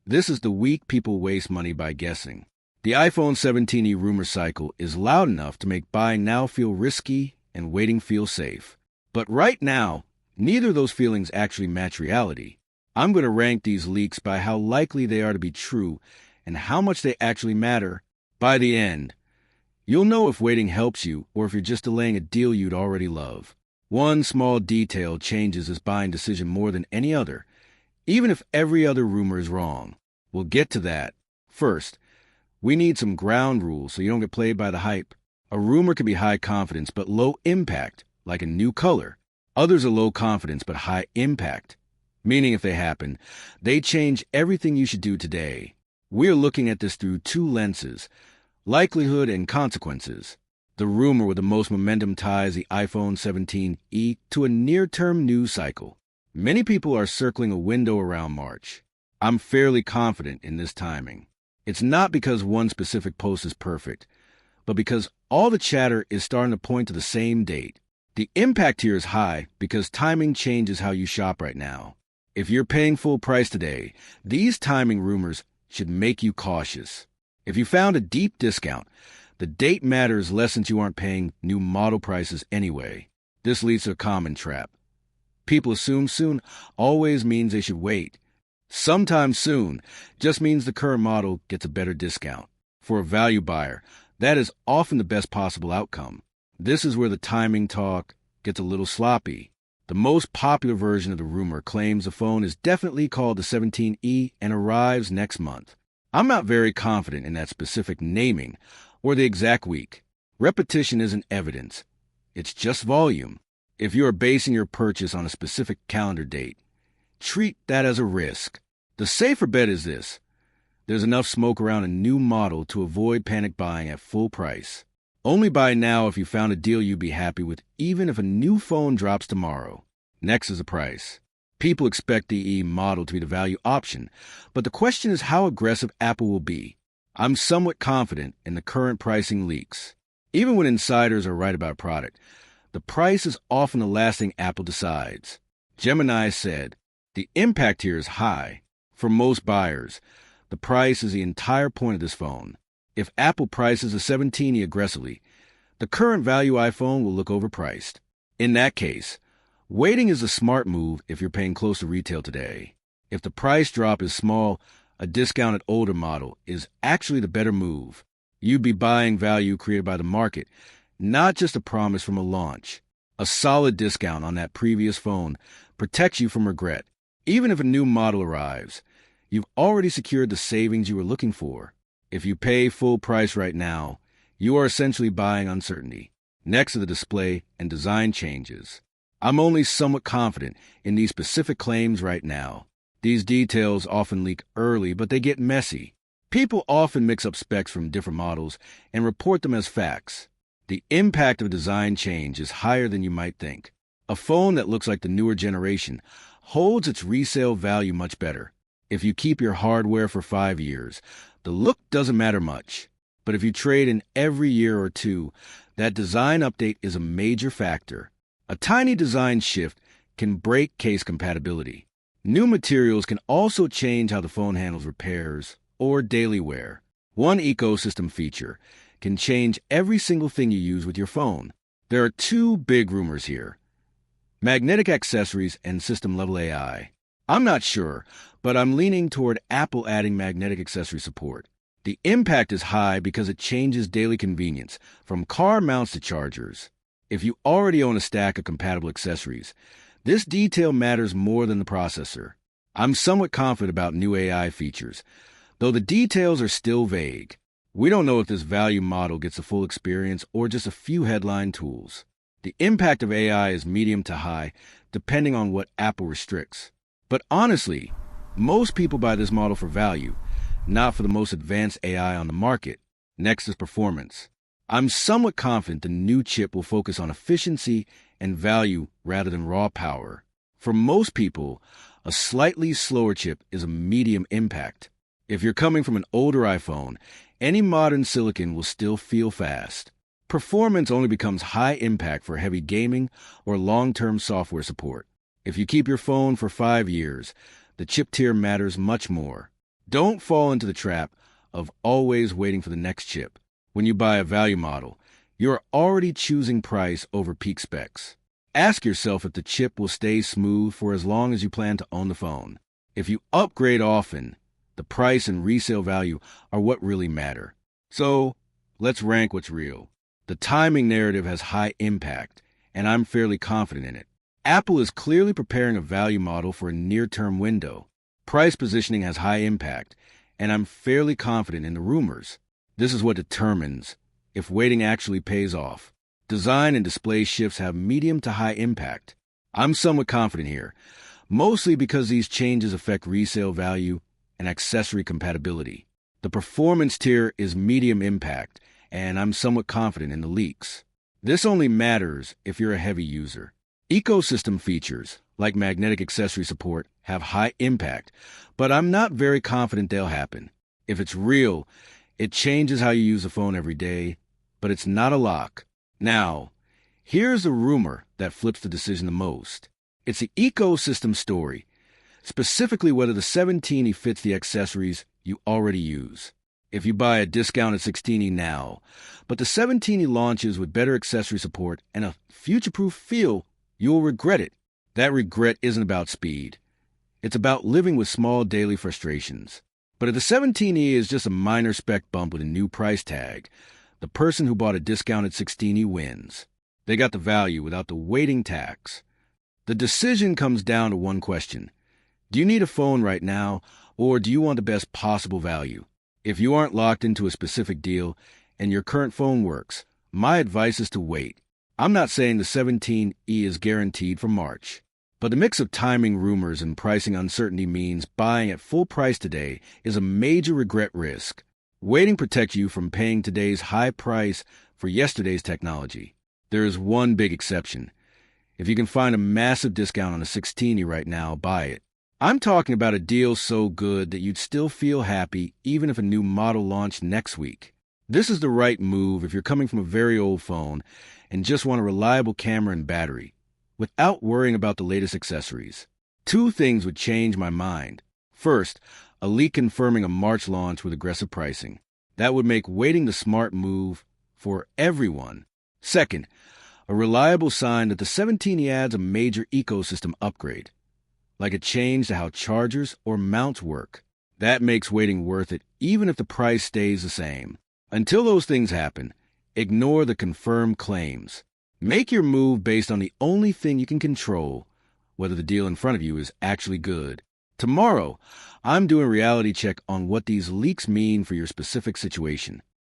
This is the week people waste money by guessing. The iPhone 17e rumor cycle is loud enough to make buying now feel risky and waiting feel safe. But right now, neither of those feelings actually match reality. I'm going to rank these leaks by how likely they are to be true and how much they actually matter. By the end, you'll know if waiting helps you or if you're just delaying a deal you'd already love. One small detail changes this buying decision more than any other, even if every other rumor is wrong. We'll get to that. First, we need some ground rules so you don't get played by the hype. A rumor can be high confidence but low impact, like a new color. Others are low confidence but high impact, meaning if they happen, they change everything you should do today. We're looking at this through two lenses: likelihood and consequences. The rumor with the most momentum ties the iPhone 17e to a near-term news cycle. Many people are circling a window around March. I'm fairly confident in this timing. It's not because one specific post is perfect, but because all the chatter is starting to point to the same date. The impact here is high because timing changes how you shop right now. If you're paying full price today, these timing rumors should make you cautious. If you found a deep discount, the date matters less since you aren't paying new model prices anyway. This leads to a common trap. People assume soon always means they should wait. Sometime soon just means the current model gets a better discount. For a value buyer, that is often the best possible outcome. This is where the timing talk gets a little sloppy. The most popular version of the rumor claims the phone is definitely called the 17e and arrives next month. I'm not very confident in that specific naming or the exact week. Repetition isn't evidence. It's just volume. If you are basing your purchase on a specific calendar date, treat that as a risk. The safer bet is this: there's enough smoke around a new model to avoid panic buying at full price. Only buy now if you found a deal you'd be happy with, even if a new phone drops tomorrow. Next is the price. People expect the E model to be the value option, but the question is how aggressive Apple will be. I'm somewhat confident in the current pricing leaks. Even when insiders are right about a product, the price is often the last thing Apple decides. Gemini said, "The impact here is high. For most buyers, the price is the entire point of this phone. If Apple prices a 17e aggressively, the current value iPhone will look overpriced. In that case, waiting is a smart move if you're paying close to retail today. If the price drop is small, a discounted older model is actually the better move. You'd be buying value created by the market, not just a promise from a launch. A solid discount on that previous phone protects you from regret. Even if a new model arrives, you've already secured the savings you were looking for. If you pay full price right now, you are essentially buying uncertainty." Next are the display and design changes. I'm only somewhat confident in these specific claims right now. These details often leak early, but they get messy. People often mix up specs from different models and report them as facts. The impact of a design change is higher than you might think. A phone that looks like the newer generation holds its resale value much better. If you keep your hardware for 5 years, the look doesn't matter much. But if you trade in every year or two, that design update is a major factor. A tiny design shift can break case compatibility. New materials can also change how the phone handles repairs or daily wear. One ecosystem feature can change every single thing you use with your phone. There are two big rumors here: magnetic accessories and system-level AI. I'm not sure, but I'm leaning toward Apple adding magnetic accessory support. The impact is high because it changes daily convenience, from car mounts to chargers. If you already own a stack of compatible accessories, this detail matters more than the processor. I'm somewhat confident about new AI features, though the details are still vague. We don't know if this value model gets a full experience or just a few headline tools. The impact of AI is medium to high, depending on what Apple restricts. But honestly, most people buy this model for value, not for the most advanced AI on the market. Next is performance. I'm somewhat confident the new chip will focus on efficiency and value rather than raw power. For most people, a slightly slower chip is a medium impact. If you're coming from an older iPhone, any modern silicon will still feel fast. Performance only becomes high impact for heavy gaming or long-term software support. If you keep your phone for 5 years, the chip tier matters much more. Don't fall into the trap of always waiting for the next chip. When you buy a value model, you're already choosing price over peak specs. Ask yourself if the chip will stay smooth for as long as you plan to own the phone. If you upgrade often, the price and resale value are what really matter. So, let's rank what's real. The timing narrative has high impact, and I'm fairly confident in it. Apple is clearly preparing a value model for a near-term window. Price positioning has high impact, and I'm fairly confident in the rumors. This is what determines if waiting actually pays off. Design and display shifts have medium to high impact. I'm somewhat confident here, mostly because these changes affect resale value and accessory compatibility. The performance tier is medium impact, and I'm somewhat confident in the leaks. This only matters if you're a heavy user. Ecosystem features, like magnetic accessory support, have high impact, but I'm not very confident they'll happen. If it's real, it changes how you use the phone every day, but it's not a lock. Now, here's a rumor that flips the decision the most. It's the ecosystem story, specifically whether the 17E fits the accessories you already use. If you buy a discounted 16E now, but the 17E launches with better accessory support and a future-proof feel, you'll regret it. That regret isn't about speed. It's about living with small daily frustrations. But if the 17E is just a minor spec bump with a new price tag, the person who bought a discounted 16E wins. They got the value without the waiting tax. The decision comes down to one question. Do you need a phone right now, or do you want the best possible value? If you aren't locked into a specific deal and your current phone works, my advice is to wait. I'm not saying the 17E is guaranteed for March, but the mix of timing rumors and pricing uncertainty means buying at full price today is a major regret risk. Waiting protects you from paying today's high price for yesterday's technology. There is one big exception. If you can find a massive discount on a 16E right now, buy it. I'm talking about a deal so good that you'd still feel happy even if a new model launched next week. This is the right move if you're coming from a very old phone and just want a reliable camera and battery, without worrying about the latest accessories. Two things would change my mind. First, a leak confirming a March launch with aggressive pricing. That would make waiting the smart move for everyone. Second, a reliable sign that the 17E adds a major ecosystem upgrade, like a change to how chargers or mounts work. That makes waiting worth it even if the price stays the same. Until those things happen, ignore the confirmed claims. Make your move based on the only thing you can control, whether the deal in front of you is actually good. Tomorrow, I'm doing a reality check on what these leaks mean for your specific situation.